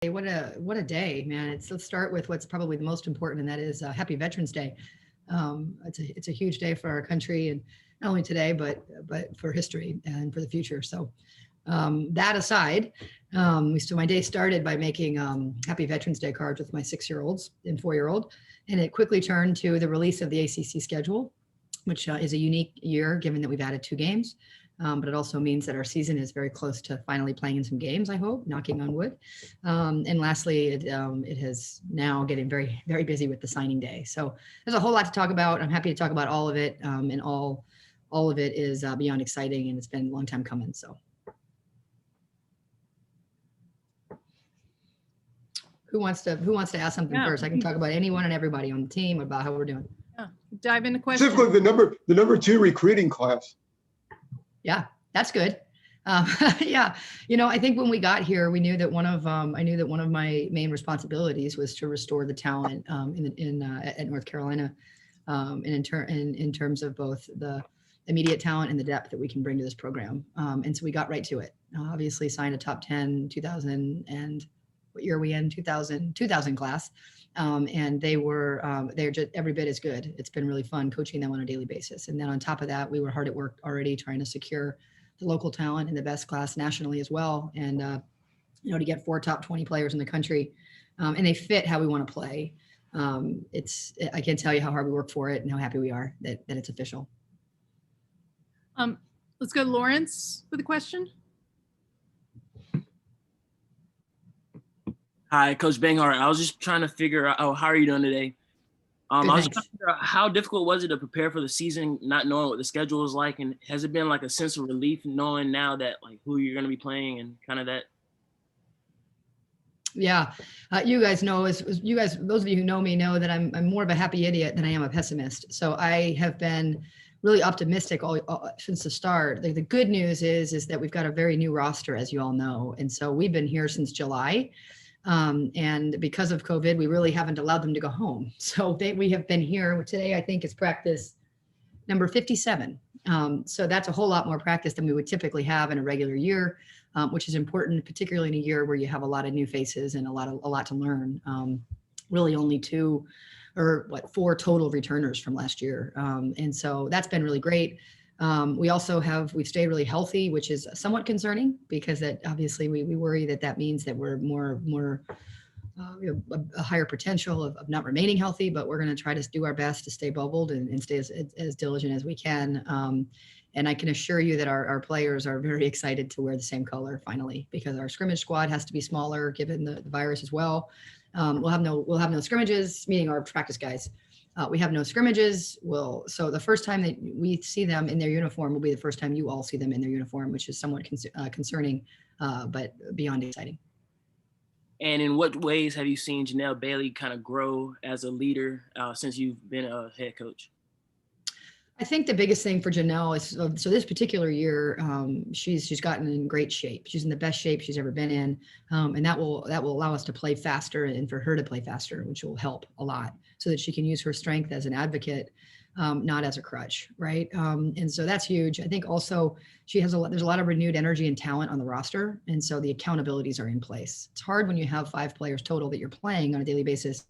Hey, what a day, man. Let's start with what's probably the most important, and that is Happy Veterans Day. It's a huge day for our country, and not only today, but for history and for the future. So that aside, my day started by making Happy Veterans Day cards with my 6-year-olds and 4-year-old, and it quickly turned to the release of the ACC schedule, which is a unique year given that we've added 2 games. But it also means that our season is very close to finally playing in some games, I hope, knocking on wood. And lastly, it has now getting very, very busy with the signing day. So there's a whole lot to talk about. I'm happy to talk about all of it. And all of it is beyond exciting, and it's been a long time coming. So who wants to ask something first? I can talk about anyone and everybody on the team about how we're doing. Yeah. Dive into questions. Specifically the number 2 recruiting class. Yeah, that's good. Yeah, I think when we got here, we knew that I knew that one of my main responsibilities was to restore the talent at North Carolina, and in terms of both the immediate talent and the depth that we can bring to this program. And so we got right to it. Obviously, signed a top 10 2000 and what year are we in 2000 class, and they're just every bit as good. It's been really fun coaching them on a daily basis. And then on top of that, we were hard at work already trying to secure the local talent in the best class nationally as well. And, to get 4 top 20 players in the country, and they fit how we want to play. I can't tell you how hard we work for it and how happy we are that it's official. Let's go to Lawrence with a question. Hi, Coach Banghart. I was just trying to figure out, how are you doing today? I was trying to figure out how difficult was it to prepare for the season, not knowing what the schedule was like, and has it been like a sense of relief knowing now that like who you're going to be playing and kind of that? Yeah, you guys know, as you guys, those of you who know me know that I'm more of a happy idiot than I am a pessimist. So I have been really optimistic all since the start. The good news is that we've got a very new roster, as you all know, and so we've been here since July. And because of COVID, we really haven't allowed them to go home. So we have been here. Today, I think, is practice number 57. So that's a whole lot more practice than we would typically have in a regular year, which is important, particularly in a year where you have a lot of new faces and a lot to learn. Really only 4 total returners from last year. And so that's been really great. We've stayed really healthy, which is somewhat concerning because that obviously we worry that means that we're more a higher potential of not remaining healthy, but we're going to try to do our best to stay bubbled and stay as diligent as we can. And I can assure you that our players are very excited to wear the same color finally, because our scrimmage squad has to be smaller given the virus as well. We'll have no scrimmages, meaning our practice guys. We have no scrimmages. So the first time that we see them in their uniform will be the first time you all see them in their uniform, which is somewhat concerning, but beyond exciting. And in what ways have you seen Janelle Bailey kind of grow as a leader since you've been a head coach? I think the biggest thing for Janelle is, so this particular year, she's gotten in great shape. She's in the best shape she's ever been in. And that will allow us to play faster and for her to play faster, which will help a lot so that she can use her strength as an advocate, not as a crutch, right? And so that's huge. I think also there's a lot of renewed energy and talent on the roster. And so the accountabilities are in place. It's hard when you have 5 players total that you're playing on a daily basis.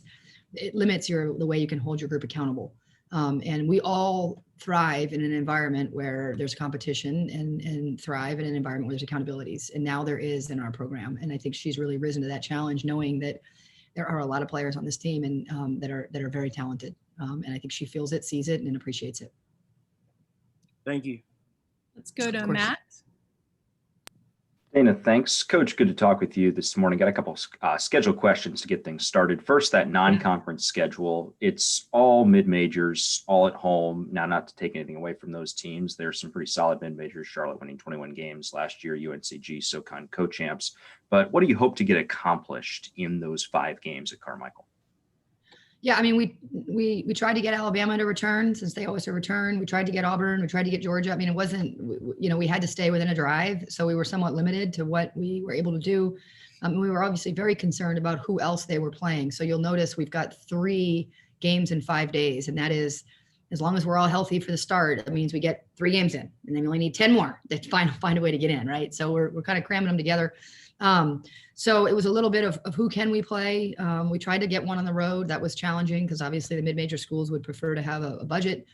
It limits the way you can hold your group accountable. And we all thrive in an environment where there's competition and thrive in an environment where there's accountabilities. And now there is in our program. And I think she's really risen to that challenge, knowing that there are a lot of players on this team and that are very talented. And I think she feels it, sees it, and appreciates it. Thank you. Let's go to Matt. Dana, thanks. Coach, good to talk with you this morning. Got a couple schedule questions to get things started. First, that non-conference schedule. It's all mid-majors, all at home. Now, not to take anything away from those teams. There's some pretty solid mid-majors. Charlotte winning 21 games last year, UNCG, SoCon co-champs. But what do you hope to get accomplished in those 5 games at Carmichael? Yeah, I mean, we tried to get Alabama to return since they always return. We tried to get Auburn. We tried to get Georgia. I mean, it wasn't, we had to stay within a drive. So we were somewhat limited to what we were able to do. We were obviously very concerned about who else they were playing. So you'll notice we've got 3 games in 5 days. And that is, as long as we're all healthy for the start, it means we get 3 games in. And then we only need 10 more to find a way to get in, right? So we're kind of cramming them together. So it was a little bit of who can we play. We tried to get one on the road. That was challenging because obviously the mid-major schools would prefer to have a budget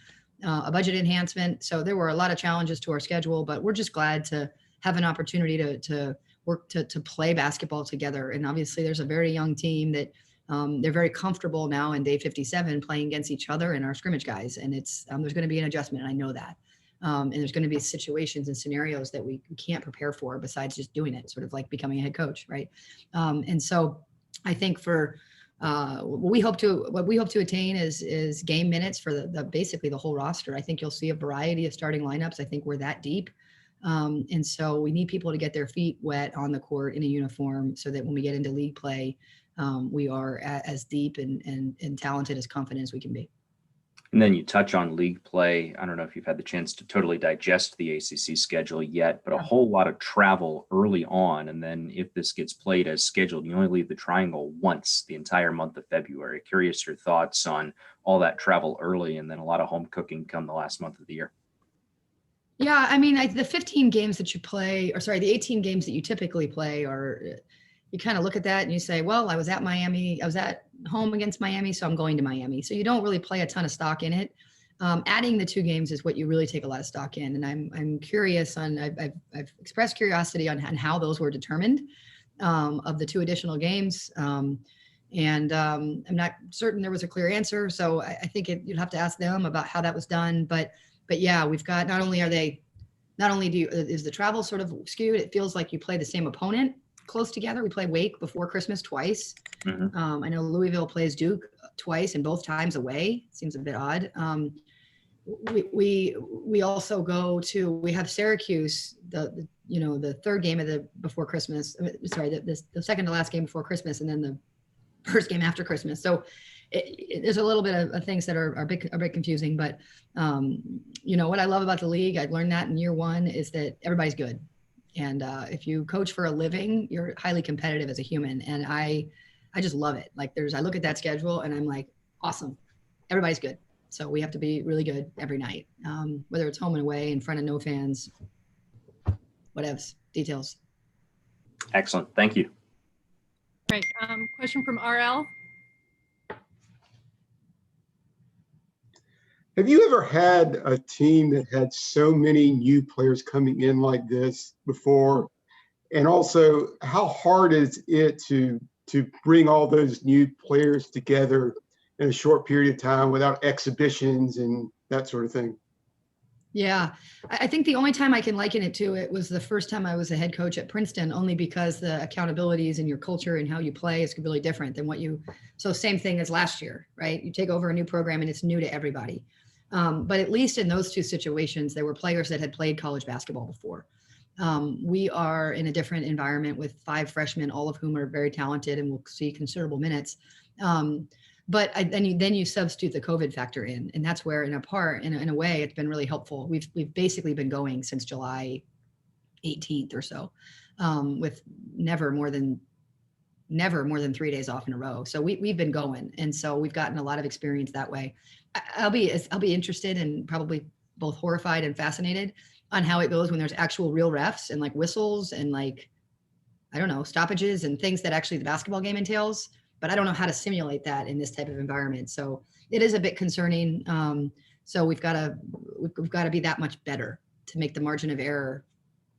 enhancement. So there were a lot of challenges to our schedule, but we're just glad to have an opportunity to work to play basketball together. And obviously there's a very young team that they're very comfortable now in day 57 playing against each other and our scrimmage guys. And it's there's going to be an adjustment. I know that. And there's going to be situations and scenarios that we can't prepare for besides just doing it, sort of like becoming a head coach, right? And so I think for what we hope to attain is game minutes for the basically the whole roster. I think you'll see a variety of starting lineups. I think we're that deep. And so we need people to get their feet wet on the court in a uniform so that when we get into league play, we are as deep and talented as confident as we can be. And then you touch on league play. I don't know if you've had the chance to totally digest the ACC schedule yet, but a whole lot of travel early on. And then if this gets played as scheduled, you only leave the Triangle once the entire month of February. Curious your thoughts on all that travel early and then a lot of home cooking come the last month of the year. Yeah, I mean, the 15 games that you play, or sorry, the 18 games that you typically play are, you kind of look at that and you say, well, I was at Miami, I was at home against Miami, so I'm going to Miami. So you don't really play a ton of stock in it. Adding the 2 games is what you really take a lot of stock in. And I'm curious on, I've expressed curiosity on how those were determined of the 2 additional games. I'm not certain there was a clear answer. So I think you'd have to ask them about how that was done. But yeah, we've got, not only is the travel sort of skewed, it feels like you play the same opponent close together. We play Wake before Christmas twice. I know Louisville plays Duke twice and both times away. Seems a bit odd. We also we have Syracuse, the third game of before Christmas. Sorry, the second to last game before Christmas, and then the first game after Christmas. So there's a little bit of things that are a bit confusing, but what I love about the league, I've learned that in year 1, is that everybody's good. And if you coach for a living, you're highly competitive as a human. And I just love it. Like I look at that schedule and I'm like, awesome. Everybody's good. So we have to be really good every night, whether it's home and away, in front of no fans, whatevs, details. Excellent. Thank you. Right. Question from RL. Have you ever had a team that had so many new players coming in like this before? And also, how hard is it to bring all those new players together in a short period of time without exhibitions and that sort of thing? Yeah, I think the only time I can liken it to it was the first time I was a head coach at Princeton, only because the accountabilities in your culture and how you play is really different than so same thing as last year, right? You take over a new program and it's new to everybody. But at least in those 2 situations, there were players that had played college basketball before. We are in a different environment with 5 freshmen, all of whom are very talented and will see considerable minutes. But then you substitute the COVID factor in, and that's where, in a way, it's been really helpful. We've basically been going since July 18th or so, with never more than 3 days off in a row. So we've been going, and so we've gotten a lot of experience that way. I'll be interested and probably both horrified and fascinated on how it goes when there's actual real refs and like whistles and like, I don't know, stoppages and things that actually the basketball game entails. But I don't know how to simulate that in this type of environment. So it is a bit concerning. So we've got to be that much better to make the margin of error,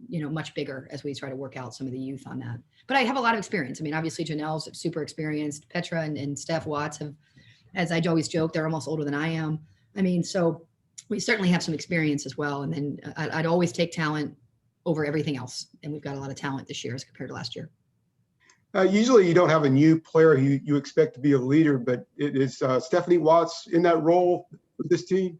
much bigger as we try to work out some of the youth on that. But I have a lot of experience. I mean, obviously Janelle's super experienced. Petra and Steph Watts have, as I always joke, they're almost older than I am. I mean, so we certainly have some experience as well. And then I'd always take talent over everything else. And we've got a lot of talent this year as compared to last year. Usually you don't have a new player who you expect to be a leader, but it is Stephanie Watts in that role with this team?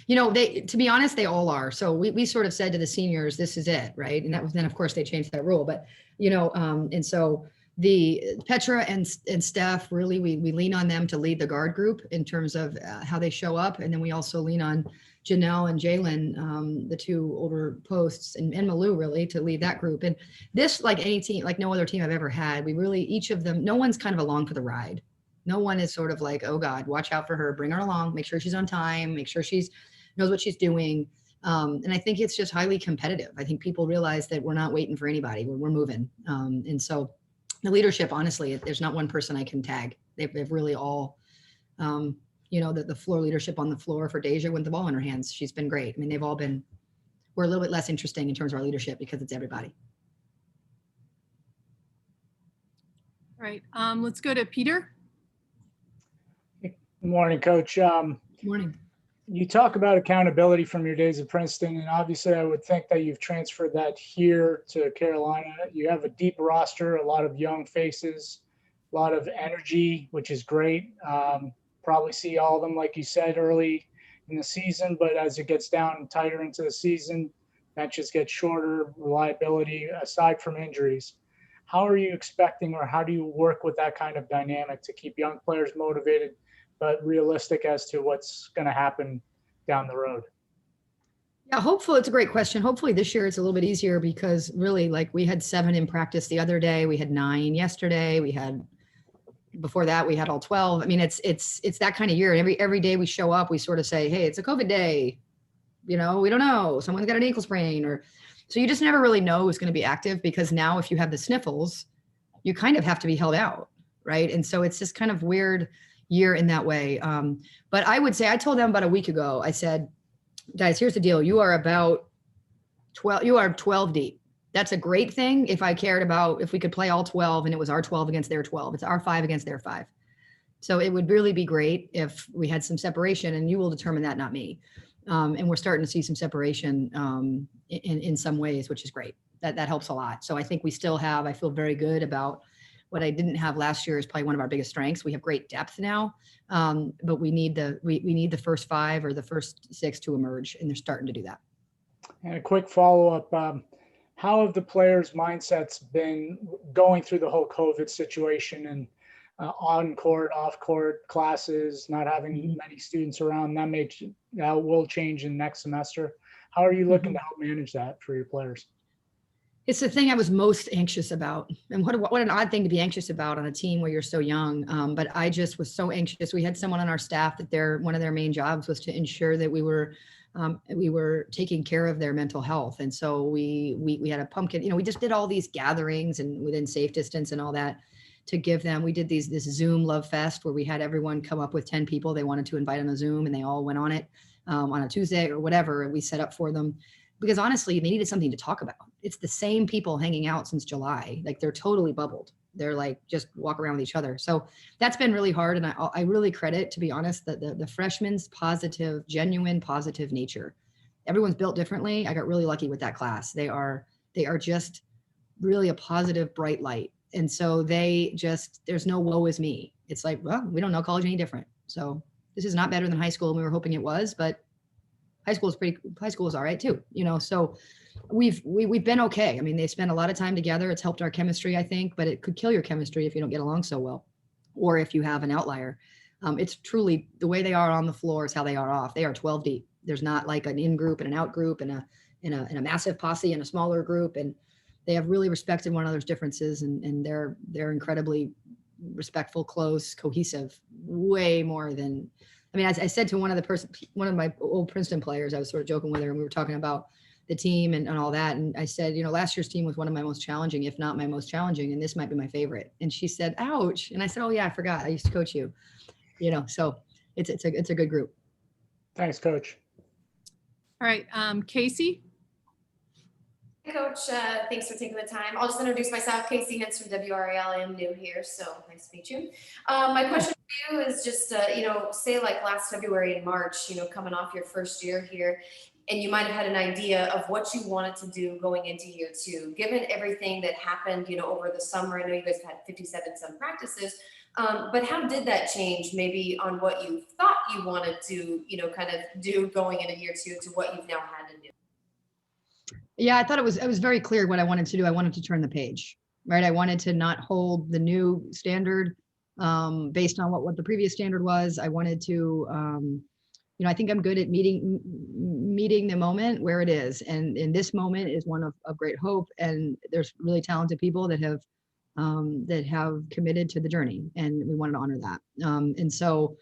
To be honest, they all are. So we sort of said to the seniors, this is it, right? And then of course they changed that rule, but and so the Petra and Steph, really, we lean on them to lead the guard group in terms of how they show up. And then we also lean on Janelle and Jalen, the 2 older posts, and Malou really to lead that group. And this, like any team, like no other team I've ever had, we really, each of them, no one's kind of along for the ride. No one is sort of like, oh God, watch out for her, bring her along, make sure she's on time, make sure she's knows what she's doing. And I think it's just highly competitive. I think people realize that we're not waiting for anybody. We're moving. And so the leadership, honestly, there's not one person I can tag. They've really all, the floor leadership on the floor for Deja with the ball in her hands. She's been great. I mean, they've all been, we're a little bit less interesting in terms of our leadership because it's everybody. All right, let's go to Peter. Good morning, Coach. Morning. You talk about accountability from your days at Princeton, and obviously I would think that you've transferred that here to Carolina. You have a deep roster, a lot of young faces, a lot of energy, which is great. Probably see all of them, like you said, early in the season, but as it gets down and tighter into the season, benches get shorter, reliability, aside from injuries. How are you expecting, or how do you work with that kind of dynamic to keep young players motivated, but realistic as to what's going to happen down the road? Yeah, hopefully it's a great question. Hopefully this year it's a little bit easier because really, like, we had 7 in practice the other day. We had 9 yesterday. Before that we had all 12. I mean, it's that kind of year. And every day we show up, we sort of say, hey, it's a COVID day. We don't know. Someone's got an ankle sprain, so you just never really know who's going to be active, because now if you have the sniffles, you kind of have to be held out, right? And so it's just kind of weird year in that way. But I would say, I told them about a week ago, I said, guys, here's the deal. You are 12 deep. That's a great thing. If I cared about, if we could play all 12 and it was our 12 against their 12, it's our 5 against their 5. So it would really be great if we had some separation, and you will determine that, not me. And we're starting to see some separation in some ways, which is great. That helps a lot. So I think we still have, I feel very good about what I didn't have last year is probably one of our biggest strengths. We have great depth now, but we need the first 5 or the first 6 to emerge, and they're starting to do that. And a quick follow-up, how have the players' mindsets been going through the whole COVID situation and on-court, off-court classes, not having many students around? That will change in next semester. How are you looking to help manage that for your players? It's the thing I was most anxious about. And what an odd thing to be anxious about on a team where you're so young. But I just was so anxious. We had someone on our staff that one of their main jobs was to ensure that we were taking care of their mental health. And so we had a pumpkin, we just did all these gatherings and within safe distance and all that to give them. We did this Zoom Love Fest where we had everyone come up with 10 people they wanted to invite on a Zoom, and they all went on it on a Tuesday or whatever. And we set up for them because honestly, they needed something to talk about. It's the same people hanging out since July. Like, they're totally bubbled. They're like, just walk around with each other. So that's been really hard. And I really credit, to be honest, the freshmen's genuine positive nature. Everyone's built differently. I got really lucky with that class. They are just really a positive, bright light. And so there's no woe is me. It's like, well, we don't know college any different. So this is not better than high school, and we were hoping it was, but high school is all right too, so we've been okay. I mean, they spend a lot of time together. It's helped our chemistry, I think, but it could kill your chemistry if you don't get along so well, or if you have an outlier. It's truly the way they are on the floor is how they are off. They are 12 deep. There's not like an in group and an out group and a massive posse and a smaller group. And they have really respected one another's differences, and they're incredibly respectful, close, cohesive, way more than, I mean, I said to one of my old Princeton players, I was sort of joking with her, and we were talking about the team and all that. And I said, last year's team was one of my most challenging, if not my most challenging, and this might be my favorite. And she said, ouch. And I said, oh yeah, I forgot. I used to coach you, so it's a good group. Thanks, Coach. All right, Casey. Hey, Coach, thanks for taking the time. I'll just introduce myself, Casey Hintz from WRAL. I am new here, so nice to meet you. My question for you is just, say like last February and March, coming off your first year here, and you might have had an idea of what you wanted to do going into year 2, given everything that happened, over the summer. I know you guys had 57 some practices, but how did that change maybe on what you thought you wanted to, kind of do going into year 2 to what you've now had to do? Yeah, I thought it was very clear what I wanted to do. I wanted to turn the page, right? I wanted to not hold the new standard based on what the previous standard was. I wanted to, I think I'm good at meeting the moment where it is. And in this moment is one of great hope. And there's really talented people that have committed to the journey, and we wanted to honor that. And so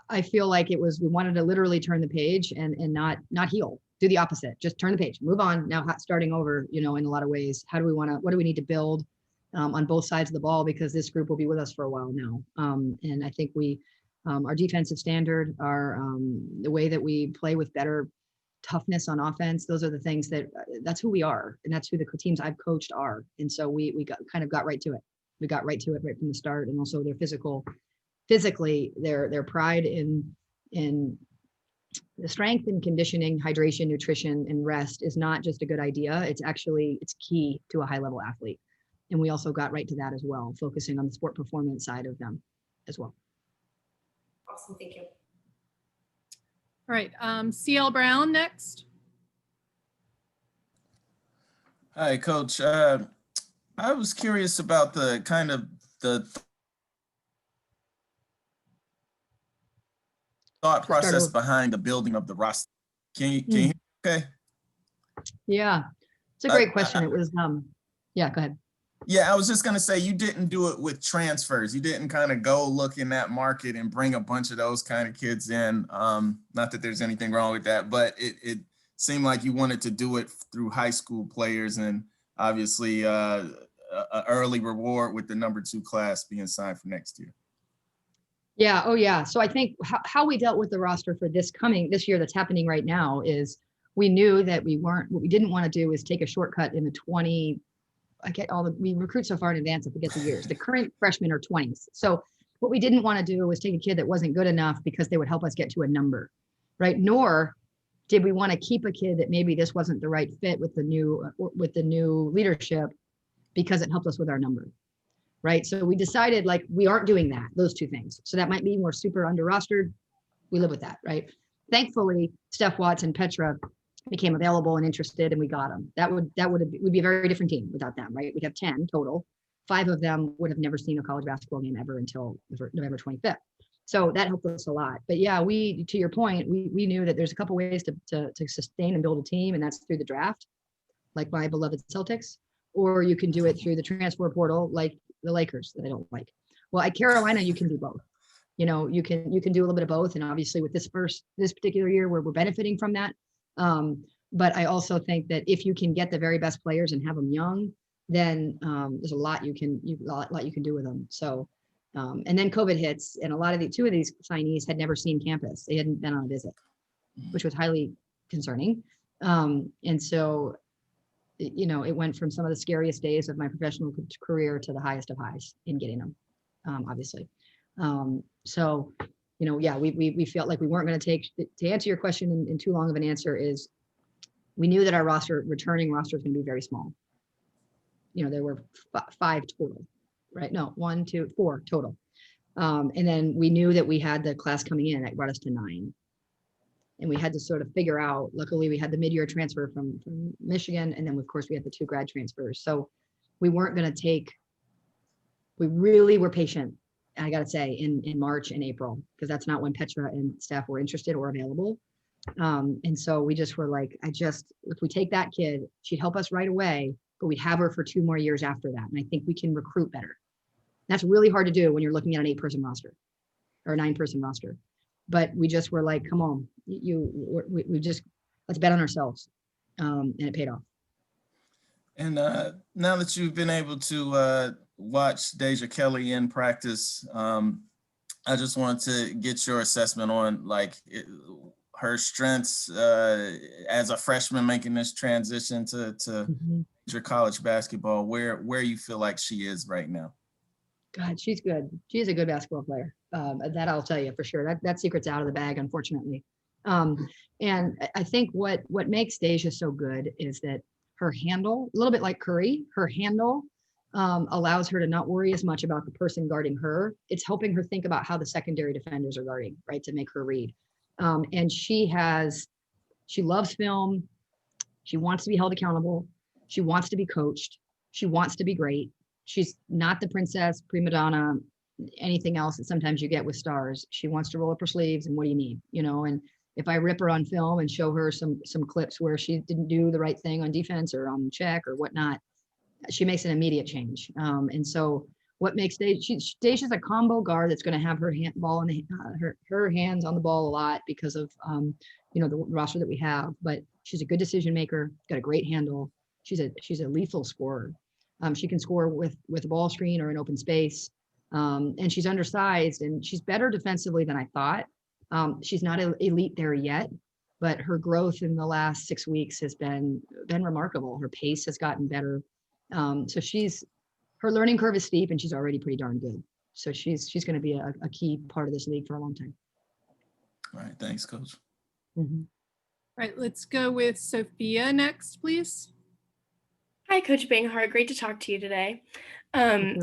I feel like we wanted to literally turn the page and not heal, do the opposite, just turn the page, move on. Now starting over, in a lot of ways, what do we need to build on both sides of the ball, because this group will be with us for a while now. And I think our defensive standard, the way that we play with better toughness on offense, those are the things that's who we are. And that's who the teams I've coached are. And so we got right to it. We got right to it right from the start. And also their physically, their pride in the strength and conditioning, hydration, nutrition, and rest is not just a good idea. It's key to a high level athlete. And we also got right to that as well, focusing on the sport performance side of them as well. Awesome, thank you. All right, CL Brown next. Hi, Coach. I was curious about the thought process behind the building of the roster. Can you hear me okay? Yeah, it's a great question. It was, yeah, go ahead. Yeah, I was just going to say, you didn't do it with transfers. You didn't kind of go look in that market and bring a bunch of those kind of kids in. Not that there's anything wrong with that, but it seemed like you wanted to do it through high school players, and obviously an early reward with the #2 class being signed for next year. Yeah. Oh, yeah. So I think how we dealt with the roster for this year that's happening right now is we knew that what we didn't want to do is take a shortcut in the 20. We recruit so far in advance, I forget the years. The current freshmen are 20s. So what we didn't want to do was take a kid that wasn't good enough because they would help us get to a number, right? Nor did we want to keep a kid that maybe this wasn't the right fit with the new leadership because it helped us with our number, right? So we decided we aren't doing those two things. So that might mean we're super under rostered. We live with that, right? Thankfully, Steph Watts and Petra became available and interested, and we got them. We'd be a very different team without them, right? We'd have 10 total. 5 of them would have never seen a college basketball game ever until November 25th. So that helped us a lot. But yeah, to your point, we knew that there's a couple ways to sustain and build a team, and that's through the draft, like my beloved Celtics, or you can do it through the transfer portal, like the Lakers that I don't like. Well, at Carolina, you can do both. You can do a little bit of both, and obviously with this particular year, we're benefiting from that. But I also think that if you can get the very best players and have them young, then there's a lot you can do with them. So, and then COVID hits, and two of these signees had never seen campus. They hadn't been on a visit, which was highly concerning. And so, it went from some of the scariest days of my professional career to the highest of highs in getting them, obviously. So, yeah, we felt like we weren't going to to answer your question in too long of an answer is we knew that our returning roster is going to be very small. There were 5 total, right? No, 1, 2, 4 total. And then we knew that we had the class coming in that brought us to 9. And we had to sort of figure out, luckily we had the mid-year transfer from Michigan. And then of course we had the 2 grad transfers. So we weren't going to we really were patient. I got to say in March and April, because that's not when Petra and Steph were interested or available. And so we just were like, if we take that kid, she'd help us right away, but we'd have her for 2 more years after that. And I think we can recruit better. That's really hard to do when you're looking at an 8-person roster or a 9-person roster. But we just were like, come on, let's bet on ourselves. And it paid off. And now that you've been able to watch Deja Kelly in practice, I just wanted to get your assessment on her strengths as a freshman making this transition to major college basketball, where you feel like she is right now. God, she's good. She is a good basketball player. That I'll tell you for sure. That secret's out of the bag, unfortunately. And I think what makes Deja so good is that her handle, a little bit like Curry, her handle allows her to not worry as much about the person guarding her. It's helping her think about how the secondary defenders are guarding, right, to make her read. And she loves film. She wants to be held accountable. She wants to be coached. She wants to be great. She's not the princess, prima donna, anything else that sometimes you get with stars. She wants to roll up her sleeves and what do you need, and if I rip her on film and show her some clips where she didn't do the right thing on defense or on check or whatnot, she makes an immediate change. And so what makes Deja's a combo guard that's going to have her ball in the her hands on the ball a lot because of the roster that we have. But she's a good decision maker, got a great handle. She's a lethal scorer. She can score with a ball screen or an open space, and she's undersized and she's better defensively than I thought. She's not elite there yet, but her growth in the last 6 weeks has been remarkable. Her pace has gotten better. So her learning curve is steep and she's already pretty darn good. So she's going to be a key part of this league for a long time. All right. Thanks, Coach. Mm-hmm. All right, let's go with Sophia next, please. Hi, Coach Banghart. Great to talk to you today.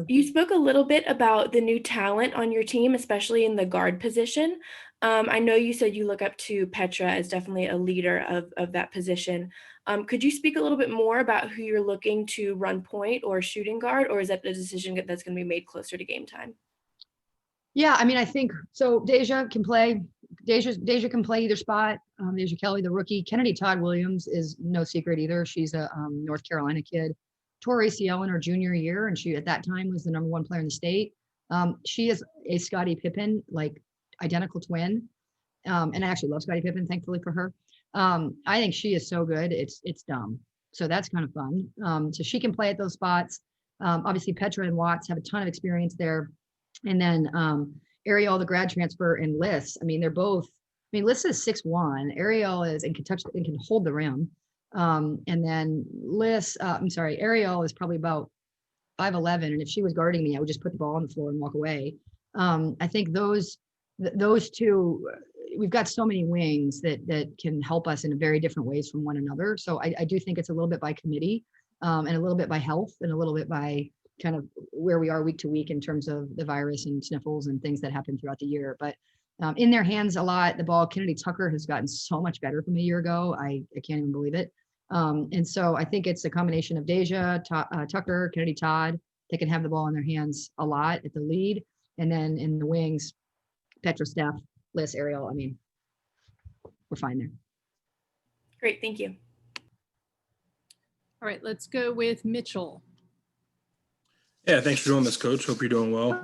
You spoke a little bit about the new talent on your team, especially in the guard position. I know you said you look up to Petra as definitely a leader of that position. Could you speak a little bit more about who you're looking to run point or shooting guard, or is that the decision that's going to be made closer to game time? Yeah, I mean, I think so. Deja can play either spot. Deja Kelly, the rookie. Kennedy Todd Williams is no secret either. She's a North Carolina kid. Tore ACL in her junior year, and she at that time was the #1 player in the state. She is a Scottie Pippen, like identical twin. And I actually love Scottie Pippen, thankfully for her. I think she is so good. It's dumb. So that's kind of fun. So she can play at those spots. Obviously Petra and Watts have a ton of experience there. And then Ariel, the grad transfer, and Liz. I mean, they're both. I mean, Liz is 6'1". Ariel is and can touch and can hold the rim. And then Ariel is probably about 5'11", and if she was guarding me, I would just put the ball on the floor and walk away. I think those two, we've got so many wings that can help us in very different ways from one another. So I do think it's a little bit by committee, and a little bit by health, and a little bit by kind of where we are week to week in terms of the virus and sniffles and things that happen throughout the year. But in their hands a lot, the ball. Kennedy Tucker has gotten so much better from a year ago. I can't even believe it. And so I think it's a combination of Deja, Tucker, Kennedy Todd. They can have the ball in their hands a lot at the lead. And then in the wings, Petra, Steph, Liz, Ariel. I mean, we're fine there. Great, thank you. All right, let's go with Mitchell. Yeah, thanks for doing this, Coach. Hope you're doing well.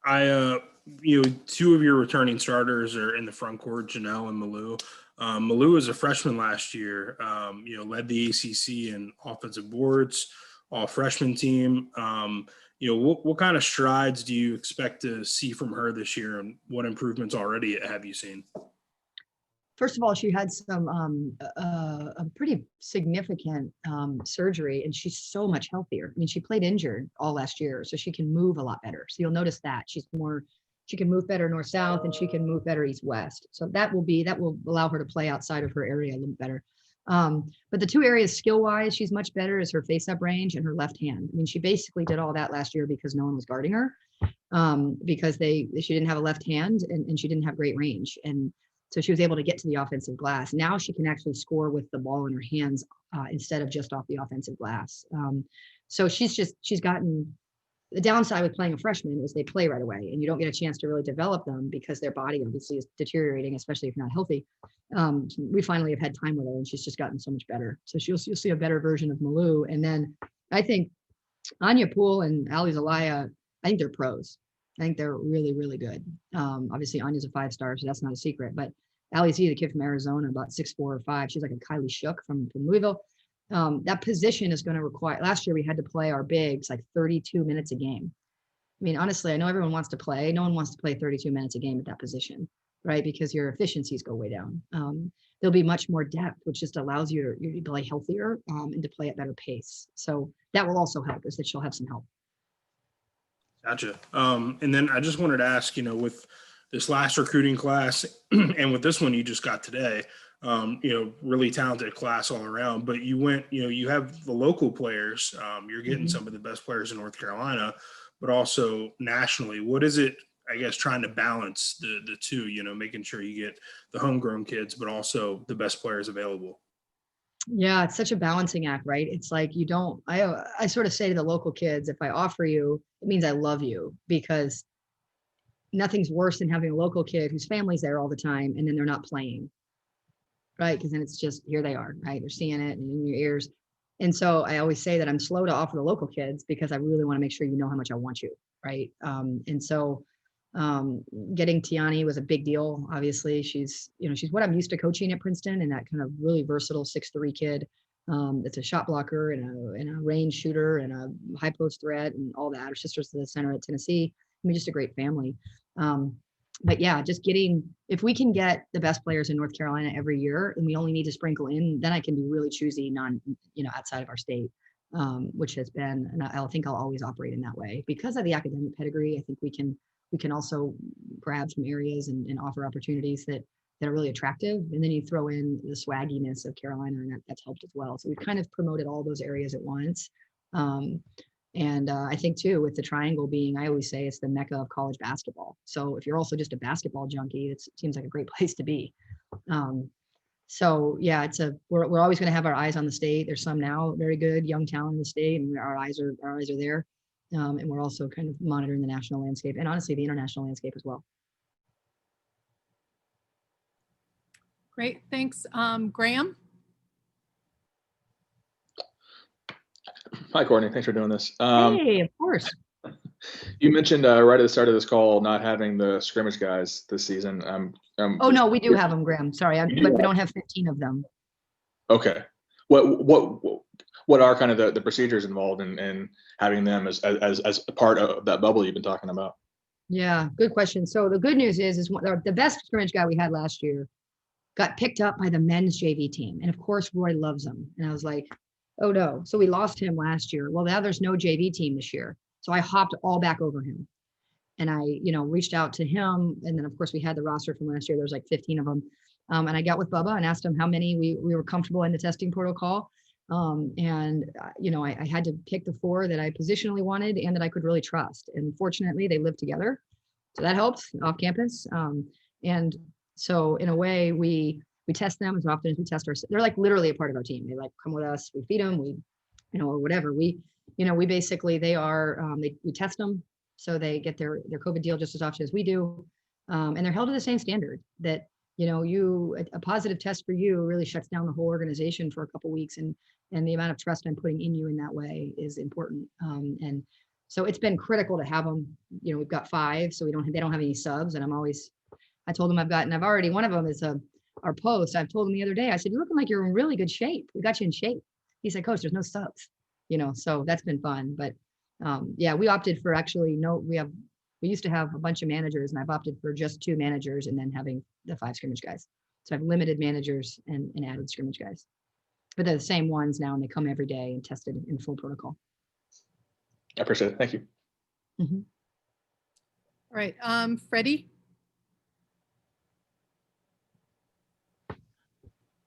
Two of your returning starters are in the front court, Janelle and Malou. Malou was a freshman last year, led the ACC in offensive boards, all freshman team. What kind of strides do you expect to see from her this year, and what improvements already have you seen? First of all, she had some a pretty significant surgery, and she's so much healthier. I mean, she played injured all last year, so she can move a lot better. So you'll notice that she can move better north-south, and she can move better east-west. So that will allow her to play outside of her area a little better. But the two areas skill-wise, she's much better is her face-up range and her left hand. I mean, she basically did all that last year because no one was guarding her, because she didn't have a left hand and she didn't have great range. And so she was able to get to the offensive glass. Now she can actually score with the ball in her hands instead of just off the offensive glass. So she's gotten. The downside with playing a freshman is they play right away, and you don't get a chance to really develop them because their body obviously is deteriorating, especially if not healthy. We finally have had time with her, and she's just gotten so much better. So you'll see a better version of Malou. And then I think Anya Poole and Ali Zelaya, I think they're pros. I think they're really, really good. Obviously, Anya's a 5-star, so that's not a secret. But Ali Z, the kid from Arizona, about 6'4" or 5, she's like a Kylie Shook from Louisville. That position is going to require. Last year we had to play our bigs like 32 minutes a game. I mean, honestly, I know everyone wants to play. No one wants to play 32 minutes a game at that position, right? Because your efficiencies go way down. There'll be much more depth, which just allows you to play healthier and to play at better pace. So that will also help, is that she'll have some help. Gotcha. And then I just wanted to ask, with this last recruiting class and with this one you just got today, really talented class all around, but you went, you have the local players, you're getting some of the best players in North Carolina, but also nationally. What is it, I guess, trying to balance the two, making sure you get the homegrown kids, but also the best players available? Yeah, it's such a balancing act, right? It's like I sort of say to the local kids, if I offer you, it means I love you, because nothing's worse than having a local kid whose family's there all the time and then they're not playing, right? Because then it's just, here they are, right? They're seeing it and in your ears. And so I always say that I'm slow to offer the local kids because I really want to make sure you know how much I want you, right? And so getting Tiani was a big deal. Obviously, she's what I'm used to coaching at Princeton, and that kind of really versatile 6'3" kid. That's a shot blocker and a range shooter and a high post threat and all that. Her sister's to the center at Tennessee. I mean, just a great family. But yeah, just if we can get the best players in North Carolina every year, and we only need to sprinkle in, then I can be really choosy outside of our state, which has been, and I think I'll always operate in that way because of the academic pedigree. I think we can also grab some areas and offer opportunities that are really attractive. And then you throw in the swagginess of Carolina, and that's helped as well. So we've kind of promoted all those areas at once. And I think too, with the triangle being, I always say it's the mecca of college basketball. So if you're also just a basketball junkie, it seems like a great place to be. So yeah, we're always going to have our eyes on the state. There's some now very good young talent in the state, and our eyes are there. And we're also kind of monitoring the national landscape and honestly the international landscape as well. Great, thanks. Graham? Hi, Courtney. Thanks for doing this. Hey, of course. You mentioned right at the start of this call not having the scrimmage guys this season. Oh no, we do have them, Graham. Sorry, but we don't have 15 of them. Okay. What are kind of the procedures involved in having them as a part of that bubble you've been talking about? Yeah, good question. So the good news is the best scrimmage guy we had last year got picked up by the men's JV team, and of course Roy loves him. And I was like, oh no. So we lost him last year. Well, now there's no JV team this year. So I hopped all back over him. And I, reached out to him. And then of course we had the roster from last year. There's like 15 of them. And I got with Bubba and asked him how many we were comfortable in the testing protocol. I had to pick the 4 that I positionally wanted and that I could really trust. And fortunately they live together. So that helps off campus. And so in a way we test them as often as we test they're like literally a part of our team. They like come with us, we feed them, or whatever. We basically, they are, we test them. So they get their COVID deal just as often as we do. And they're held to the same standard that, a positive test for you really shuts down the whole organization for a couple of weeks. And the amount of trust I'm putting in you in that way is important. And so it's been critical to have them, we've got 5, so they don't have any subs. And I told them one of them is our post. I've told him the other day, I said, you're looking like you're in really good shape. We got you in shape. He said, Coach, there's no subs, so that's been fun. But we opted for we used to have a bunch of managers, and I've opted for just 2 managers and then having the 5 scrimmage guys. So I've limited managers and added scrimmage guys, but they're the same ones now, and they come every day and tested in full protocol. I appreciate it. Thank you. Mm-hmm. All right, Freddie?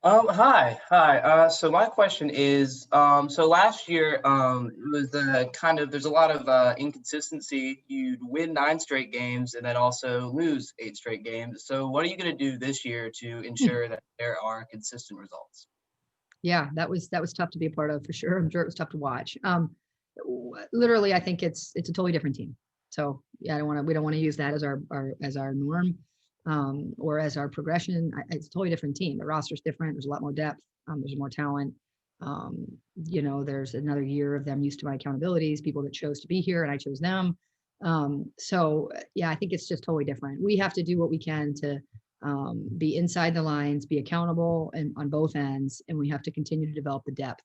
Hi. So my question is, so last year, it was there's a lot of inconsistency. You'd win 9 straight games and then also lose 8 straight games. So what are you going to do this year to ensure that there are consistent results? Yeah, that was tough to be a part of for sure. I'm sure it was tough to watch. Literally, I think it's a totally different team. So yeah, we don't want to use that as our norm. Or as our progression. It's a totally different team. The roster's different. There's a lot more depth. There's more talent. There's another year of them used to my accountabilities, people that chose to be here and I chose them. So yeah, I think it's just totally different. We have to do what we can to be inside the lines, be accountable and on both ends. And we have to continue to develop the depth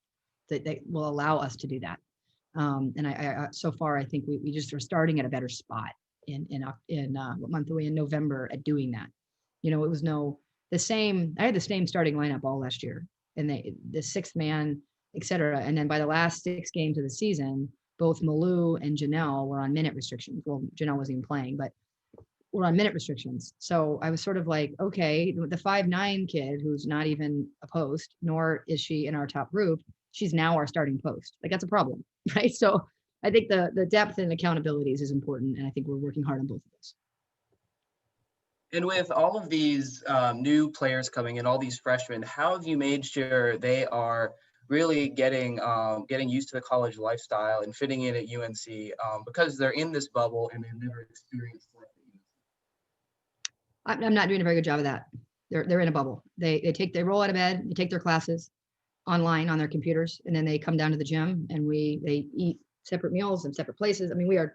that will allow us to do that. And I so far, I think we just are starting at a better spot in what month are we in? November at doing that. It was I had the same starting lineup all last year, and the 6th man, et cetera. And then by the last 6 games of the season, both Malou and Janelle were on minute restrictions. Well, Janelle wasn't even playing, but we're on minute restrictions. So I was sort of like, okay, the 5'9" kid who's not even a post, nor is she in our top group, she's now our starting post. Like that's a problem, right? So I think the depth and accountabilities is important, and I think we're working hard on both of those. And with all of these new players coming in, all these freshmen, how have you made sure they are really getting used to the college lifestyle and fitting in at UNC because they're in this bubble and they've never experienced life at UNC? I'm not doing a very good job of that. They're in a bubble. They roll out of bed, they take their classes, online on their computers, and then they come down to the gym and they eat separate meals in separate places. I mean,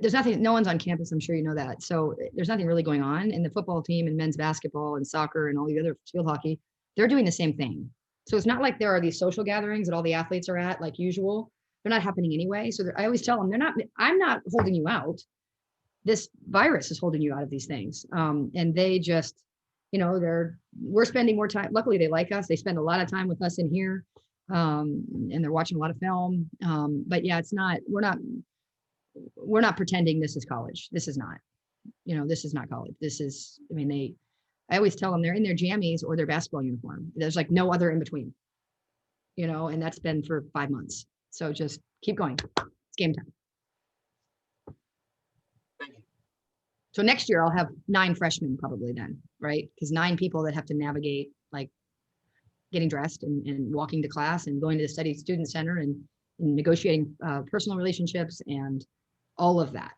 there's nothing, no one's on campus. I'm sure you know that. So there's nothing really going on. And the football team and men's basketball and soccer and all the other field hockey, they're doing the same thing. So it's not like there are these social gatherings that all the athletes are at like usual. They're not happening anyway. So I always tell them I'm not holding you out. This virus is holding you out of these things. And they just, we're spending more time. Luckily they like us. They spend a lot of time with us in here. And they're watching a lot of film. But yeah, we're not pretending this is college. This is not, this is not college. This is, I always tell them they're in their jammies or their basketball uniform. There's like no other in between, and that's been for 5 months. So just keep going. It's game time. Thank you. So next year I'll have 9 freshmen probably then, right? Because 9 people that have to navigate like getting dressed and walking to class and going to the study student center and negotiating personal relationships and all of that.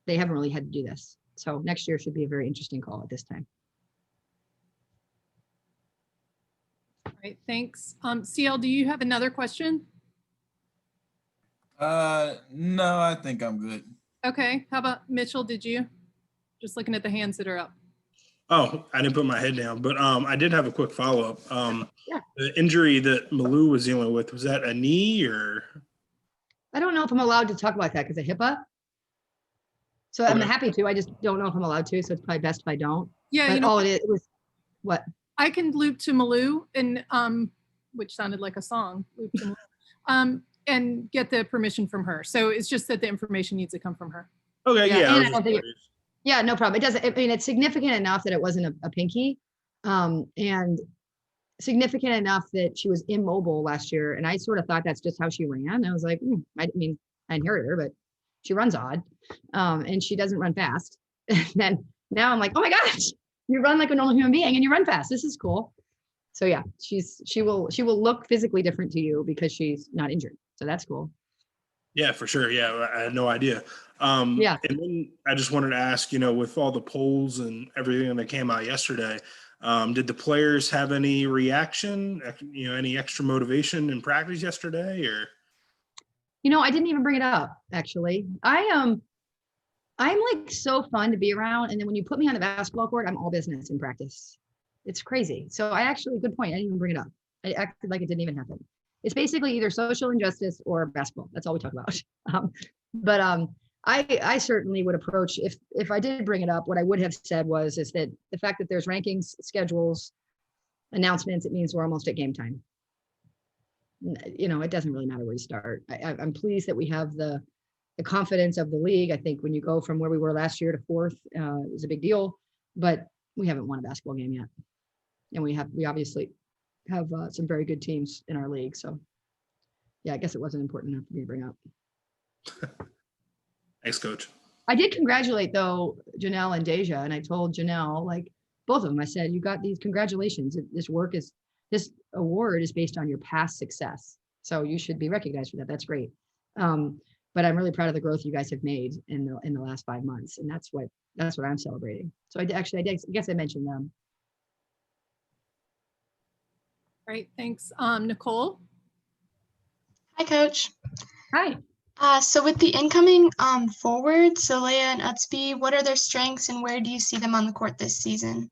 They haven't really had to do this. So next year should be a very interesting call at this time. All right, thanks. CL, do you have another question? No, I think I'm good. Okay, how about Mitchell, did you? Just looking at the hands that are up. Oh, I didn't put my head down, but I did have a quick follow-up. Yeah. The injury that Malou was dealing with, was that a knee or? I don't know if I'm allowed to talk about that because of HIPAA. So I'm happy to. I just don't know if I'm allowed to. So it's probably best if I don't. Yeah, but it was what? I can loop to Malou and which sounded like a song. Loop to Malou, and get the permission from her. So it's just that the information needs to come from her. Okay, yeah. And I don't think yeah, no problem. It doesn't. It's significant enough that it wasn't a pinky, and significant enough that she was immobile last year. And I sort of thought that's just how she ran. I was like, I inherited her, but she runs odd, and she doesn't run fast. And then now I'm like, oh my gosh, you run like a normal human being and you run fast. This is cool. So yeah, she will look physically different to you because she's not injured. So that's cool. Yeah, for sure. Yeah, I had no idea. Yeah. And then I just wanted to ask, with all the polls and everything that came out yesterday, did the players have any reaction, any extra motivation in practice yesterday or? I didn't even bring it up, actually. I'm like so fun to be around. And then when you put me on the basketball court, I'm all business in practice. It's crazy. So good point. I didn't even bring it up. I acted like it didn't even happen. It's basically either social injustice or basketball. That's all we talk about. I certainly would approach, if I did bring it up, what I would have said is that the fact that there's rankings, schedules, announcements, it means we're almost at game time. It doesn't really matter where you start. I'm pleased that we have the confidence of the league. I think when you go from where we were last year to 4th, it was a big deal, but we haven't won a basketball game yet. And we obviously have some very good teams in our league. So yeah, I guess it wasn't important enough for me to bring up. Thanks, Coach. I did congratulate though, Janelle and Deja. And I told Janelle, like both of them, I said, you got these, congratulations. This award is based on your past success. So you should be recognized for that. That's great. But I'm really proud of the growth you guys have made in the last 5 months. And that's what I'm celebrating. So I guess I mentioned them. Great, thanks. Nicole? Hi, Coach. Hi. So with the incoming forwards, Zelaya and Utsby, what are their strengths and where do you see them on the court this season?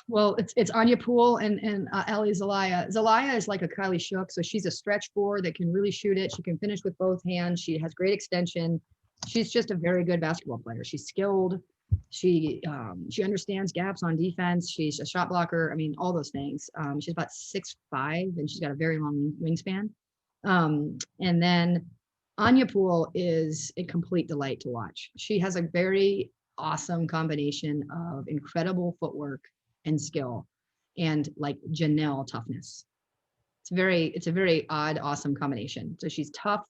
Well, it's Anya Poole and Ellie Zelaya. Zelaya is like a Kylie Shook, so she's a stretch four that can really shoot it. She can finish with both hands. She has great extension. She's just a very good basketball player. She's skilled. She understands gaps on defense. She's a shot blocker. All those things. She's about 6'5", and she's got a very long wingspan. And then Anya Poole is a complete delight to watch. She has a very awesome combination of incredible footwork and skill and like Janelle toughness. It's a very odd, awesome combination. So she's tough.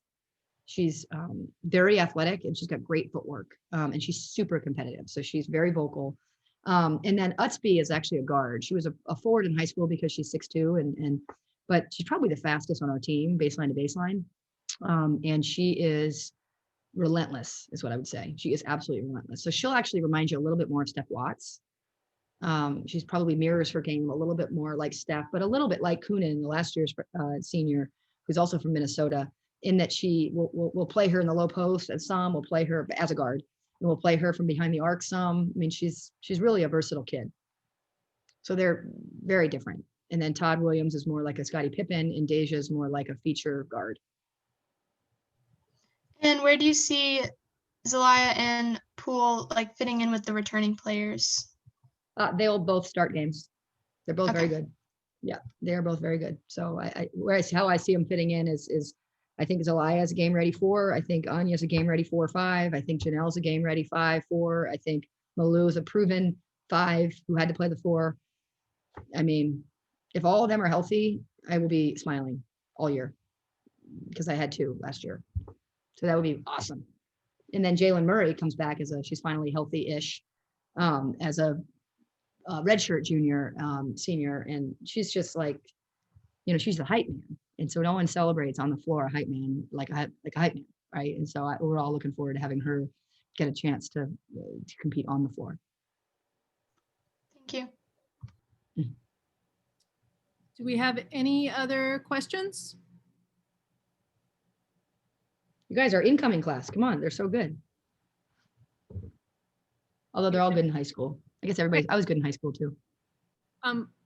She's very athletic and she's got great footwork and she's super competitive. So she's very vocal. And then Utsby is actually a guard. She was a forward in high school because she's 6'2", but she's probably the fastest on our team, baseline to baseline. And she is relentless, is what I would say. She is absolutely relentless. So she'll actually remind you a little bit more of Steph Watts. She's probably mirrors her game a little bit more like Steph, but a little bit like Kunin, the last year's senior, who's also from Minnesota, in that she will play her in the low post and some will play her as a guard, and we'll play her from behind the arc some. I mean, she's really a versatile kid. So they're very different. And then Todd Williams is more like a Scottie Pippen, and Deja is more like a feature guard. And where do you see Zelaya and Poole like fitting in with the returning players? They'll both start games. They're both very Okay. good. Yeah, they are both very good. So how I see them fitting in is I think Zelaya is a game ready 4. I think Anya's a game ready 4 or 5. I think Janelle's a game ready 5, 4. I think Malou is a proven 5 who had to play the 4. I mean, if all of them are healthy, I will be smiling all year because I had 2 last year. So that would be awesome. And then Jalen Murray comes back she's finally healthy-ish as a redshirt junior, senior, and she's just like, she's the hype man. And so no one celebrates on the floor a hype man like a hype man, right? And so we're all looking forward to having her get a chance to compete on the floor. Thank you. Do we have any other questions? You guys are incoming class. Come on, they're so good. Although they're all good in high school. I guess I was good in high school too.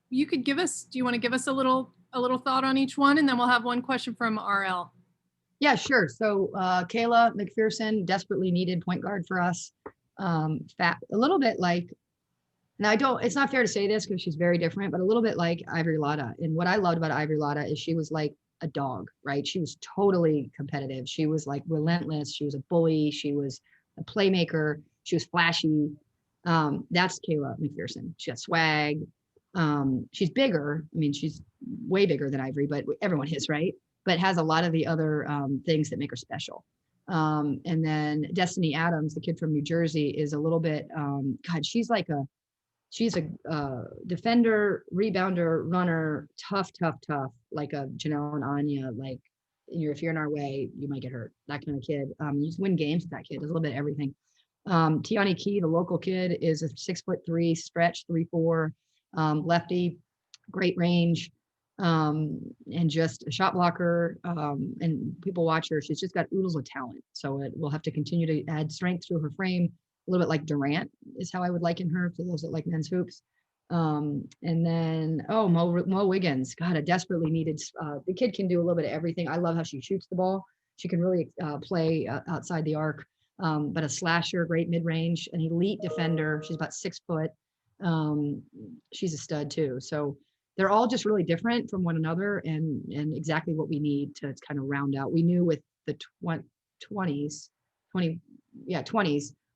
You could do you want to give us a little thought on each one, and then we'll have one question from RL. Yeah, sure. So Kayla McPherson, desperately needed point guard for us. A little bit like, now it's not fair to say this because she's very different, but a little bit like Ivory Lotta. And what I loved about Ivory Lotta is she was like a dog, right? She was totally competitive. She was like relentless. She was a bully. She was a playmaker. She was flashy. That's Kayla McPherson. She got swag. She's bigger. I mean, she's way bigger than Ivory, but everyone is, right? But has a lot of the other things that make her special. And then Destiny Adams, the kid from New Jersey, is a little bit, she's a defender, rebounder, runner, tough, like a Janelle and Anya, like, if you're in our way, you might get hurt, that kind of kid. You just win games with that kid. Does a little bit of everything. Tiani Key, the local kid, is a 6'3" stretch, 3'4", lefty, great range, and just a shot blocker. And people watch her. She's just got oodles of talent. So we'll have to continue to add strength through her frame. A little bit like Durant is how I would liken her for those that like men's hoops. And then, Mo Wiggins, God, a desperately needed, the kid can do a little bit of everything. I love how she shoots the ball. She can really play outside the arc, but a slasher, great mid-range, an elite defender. She's about 6 foot. She's a stud too. So they're all just really different from one another and exactly what we need to kind of round out. We knew with the 20s,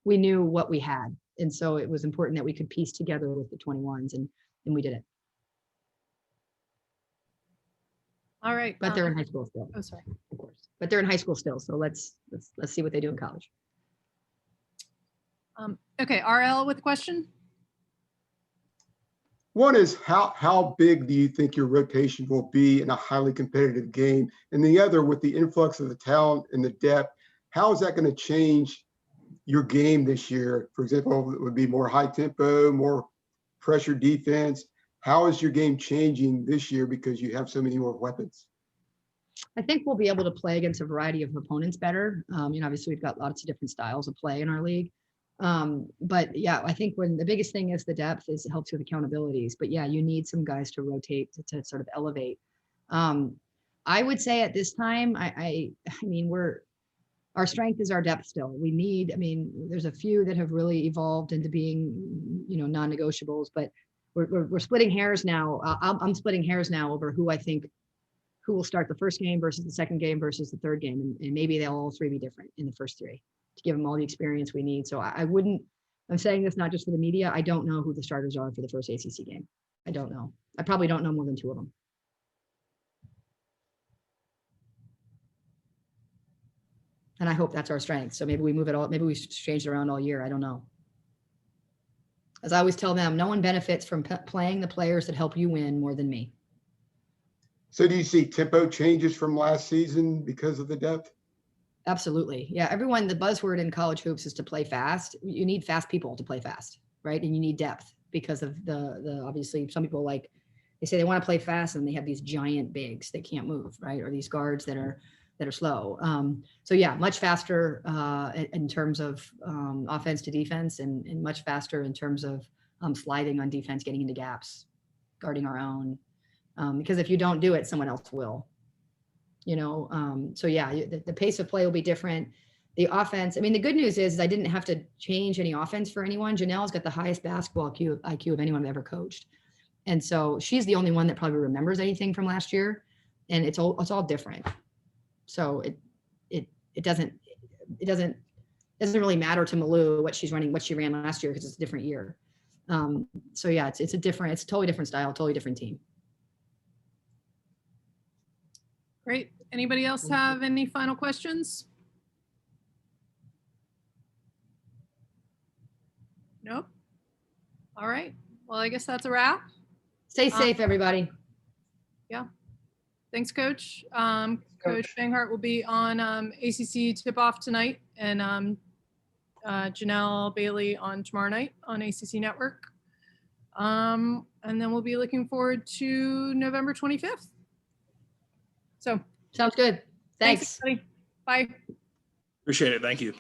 we knew what we had. And so it was important that we could piece together with the 21s and we did it. All right. But they're in high school still. Oh, sorry. Of course. But they're in high school still. So let's see what they do in college. Okay, RL with a question. One is how big do you think your rotation will be in a highly competitive game? And the other, with the influx of the talent and the depth, how is that going to change your game this year? For example, it would be more high tempo, more pressure defense. How is your game changing this year because you have so many more weapons? I think we'll be able to play against a variety of opponents better. Obviously we've got lots of different styles of play in our league. But yeah, I think when the biggest thing is the depth it helps with accountabilities, but yeah, you need some guys to rotate to sort of elevate. I would say at this time, I mean, our strength is our depth still. There's a few that have really evolved into being, non-negotiables, but we're splitting hairs now. I'm splitting hairs now over who I think who will start the first game versus the second game versus the third game. And maybe they'll all 3 be different in the first 3 to give them all the experience we need. So I'm saying this not just for the media. I don't know who the starters are for the first ACC game. I don't know. I probably don't know more than 2 of them. And I hope that's our strength. So maybe we move it all. Maybe we change it around all year. I don't know. As I always tell them, no one benefits from playing the players that help you win more than me. So do you see tempo changes from last season because of the depth? Absolutely. Yeah. Everyone, the buzzword in college hoops is to play fast. You need fast people to play fast, right? And you need depth. because of the obviously some people like, they say they want to play fast and they have these giant bigs that can't move, right? Or these guards that are slow. So yeah, much faster in terms of offense to defense, and much faster in terms of sliding on defense, getting into gaps, guarding our own. Because if you don't do it, someone else will. So yeah, the pace of play will be different. The offense, I mean, the good news is I didn't have to change any offense for anyone. Janelle's got the highest basketball IQ of anyone I've ever coached. And so she's the only one that probably remembers anything from last year. And it's all different. So it doesn't really matter to Malou what she's running, what she ran last year, because it's a different year. So yeah, it's a totally different style, totally different team. Great. Anybody else have any final questions? Nope. All right. Well, I guess that's a wrap. Stay safe, everybody. Yeah. Thanks, Coach. Coach Banghart will be on ACC tip-off tonight, and Janelle Bailey on tomorrow night on ACC Network. And then we'll be looking forward to November 25th. So sounds good. Thanks. Everybody. Bye. Appreciate it. Thank you.